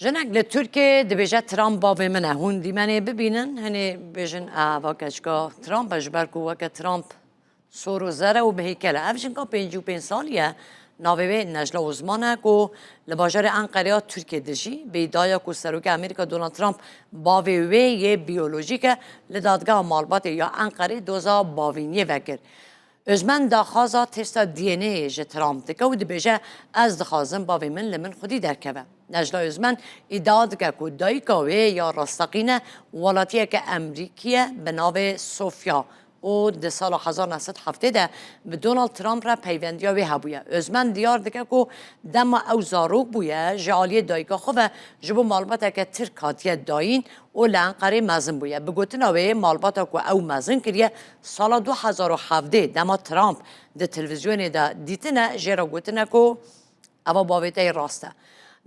جنگ لترکیه دبیجه ترامپ باوی منه هون دیمنه ببینن هنی بیجن واکشگاه ترامپ اجبر کو وک ترامپ سورو زره و بهیکله افشین که 55 سالیه ناوی نجلا عثمانه کو لباجر انقره ترکیه دشی به ادعای کو سروک امریکا دونالد ترامپ باوی یه بیولوژیکه لدادگاه مالبات یا انقره دوزا باوینیه وکر özmen daxaza testa DNA ji Trump dike û dibêje ez dixwazim bavê min li min xwedî derkeve. Necla Özmen îdia dike ku dayîka wê ya rastaqîne welatiyeke Emerîkî bi navê Sofya û di sala 1970 de bi Donald Trump re peyvendiya wê hebûye. Özmen diyar dike ku dema ew zarok bûye ji aliyê dayîka xwe ve ji bo malbateke Tirk hatiye dayîn û li Enqerê mezin bûye. Bi gotina wê malbata ku ew mezin kiriye sala 2017 dema Trump di televizyonê de dîtine jê re gotine ku ewa bavêteyê rast e.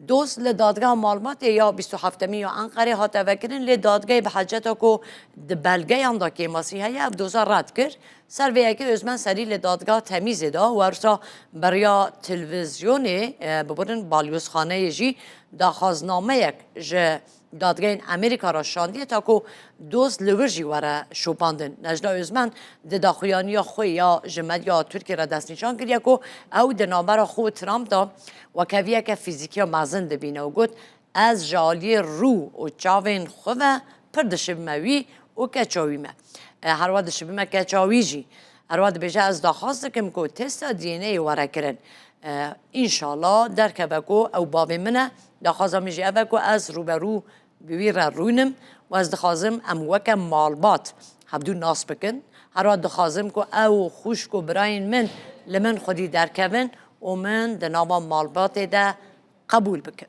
Dost li dadgeha malbatê ya 27 ya Enqerê hate vekirin lê dadgehê bi heceta ku di belgeyan da kêmasî heye ev doza red kir. Ser vê yekê Özmen serî li dadgeha temîzê da wersa beriya televizyonê bibirin balyozxaneyê jî daxwaznameyek ji dadgehên Amerîka ra şandiye ta ku dost li wir jî were şopandin. Necla Özmen di daxuyaniya xwe ya ji medya Tirkiye re destnîşan kiriye ku ew di navbera xwe Trump da wekeviyeke fîzîkiya mezin dibîne û got ez ji aliyê rû û çavên xwe ve pir dişibime wî û keçawî me. Herwa dişibime keçawî jî. Herwa dibêje ez daxwaz dikim ku testa DNAyê were kirin. İnşallah derkeve ku ew bavê min e daxwaza min jî ev e ku ez rûberû bi wî re rûnim û ez dixwazim em weke malbat hebdû nas bikin. Herwa dixwazim ku ew xwişk û birayên min li min xwedî derkevin û min di nava malbatê de qebûl bikin.